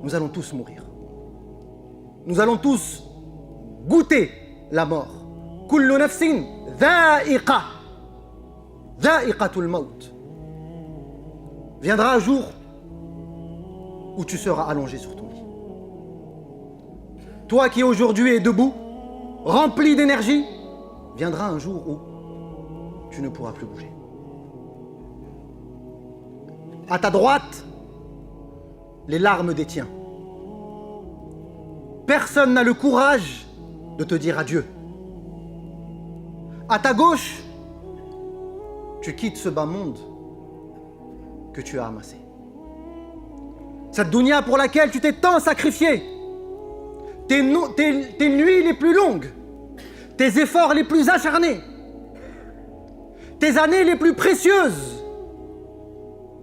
Nous allons tous mourir. Nous allons tous goûter la mort. Kullu nafsin dha'iqa. Dha'iqatul maut. Viendra un jour où tu seras allongé sur ton lit. Toi qui aujourd'hui es debout, rempli d'énergie, viendra un jour où tu ne pourras plus bouger. À ta droite, les larmes des tiens. Personne n'a le courage de te dire adieu. À ta gauche, tu quittes ce bas monde que tu as amassé. Cette dunya pour laquelle tu t'es tant sacrifié, tes nuits les plus longues, tes efforts les plus acharnés, tes années les plus précieuses,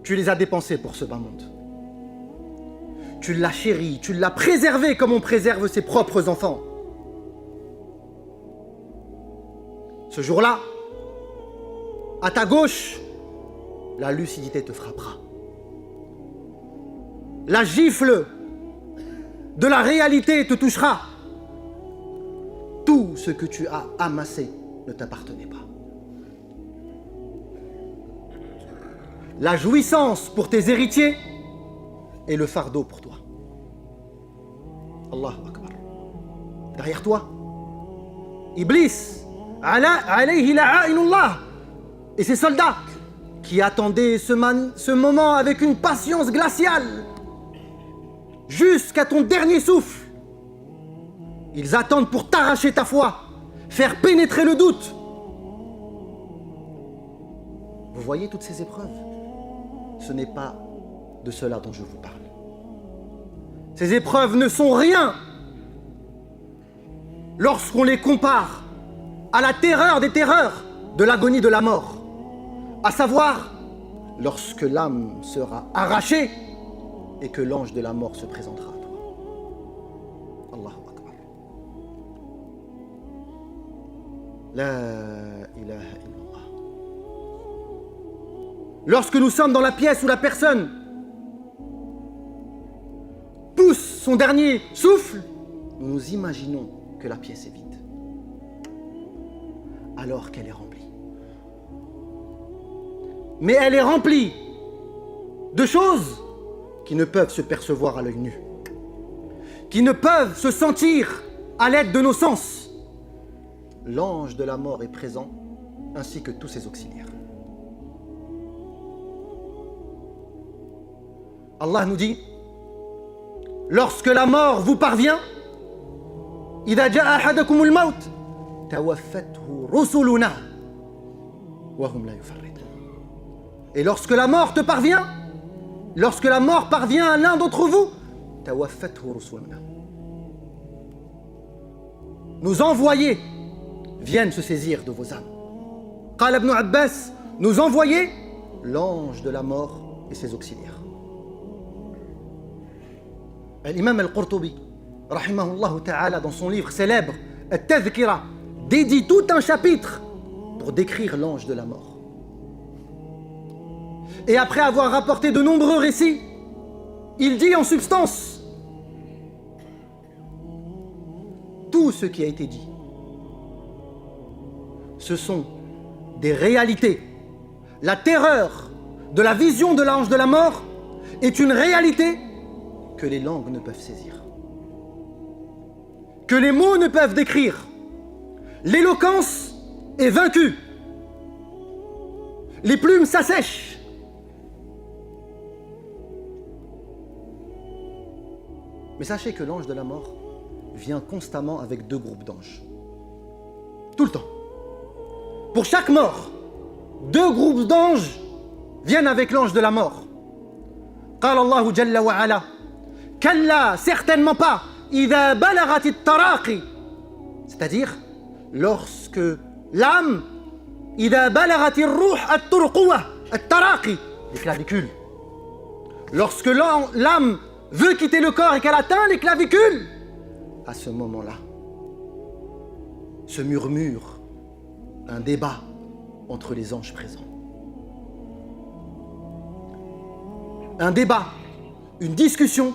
tu les as dépensées pour ce bas monde. Tu l'as chéri, tu l'as préservé comme on préserve ses propres enfants. Ce jour-là, à ta gauche, la lucidité te frappera. La gifle de la réalité te touchera. Tout ce que tu as amassé ne t'appartenait pas. La jouissance pour tes héritiers et le fardeau pour toi. Allahu Akbar. Derrière toi, Iblis, alayhi la'inullah, et ses soldats qui attendaient ce moment avec une patience glaciale jusqu'à ton dernier souffle. Ils attendent pour t'arracher ta foi, faire pénétrer le doute. Vous voyez toutes ces épreuves? Ce n'est pas de cela dont je vous parle. Ces épreuves ne sont rien lorsqu'on les compare à la terreur des terreurs de l'agonie de la mort, à savoir lorsque l'âme sera arrachée et que l'ange de la mort se présentera à toi. Allahu Akbar. La ilaha illallah. Lorsque nous sommes dans la pièce où la personne pousse son dernier souffle, nous nous imaginons que la pièce est vide, alors qu'elle est remplie. Mais elle est remplie de choses qui ne peuvent se percevoir à l'œil nu, qui ne peuvent se sentir à l'aide de nos sens. L'ange de la mort est présent, ainsi que tous ses auxiliaires. Allah nous dit, lorsque la mort vous parvient, إذا جاء أحدكم الموت توفته رسلنا وهم لا يفرطون. Et lorsque la mort te parvient, lorsque la mort parvient à l'un d'entre vous, توفته رسلنا. Nos envoyés viennent se saisir de vos âmes. قال ابن عباس, nos envoyés, l'ange de la mort et ses auxiliaires. L'imam al-Qurtubi, rahimahullah ta'ala, dans son livre célèbre, At-Tadhkira, dédie tout un chapitre pour décrire l'ange de la mort. Et après avoir rapporté de nombreux récits, il dit en substance, tout ce qui a été dit, ce sont des réalités. La terreur de la vision de l'ange de la mort est une réalité que les langues ne peuvent saisir, que les mots ne peuvent décrire. L'éloquence est vaincue. Les plumes s'assèchent. Mais sachez que l'ange de la mort vient constamment avec 2 groupes d'anges. Tout le temps. Pour chaque mort, 2 groupes d'anges viennent avec l'ange de la mort. قال الله جل وعلا Kalla, certainement pas, idha balaghat at-taraqi, c'est-à-dire lorsque l'âme, idha balaghat ar-ruh at-turquwa, at-taraqi, les clavicules. Lorsque l'âme veut quitter le corps et qu'elle atteint les clavicules, à ce moment-là, se murmure un débat entre les anges présents. Un débat, une discussion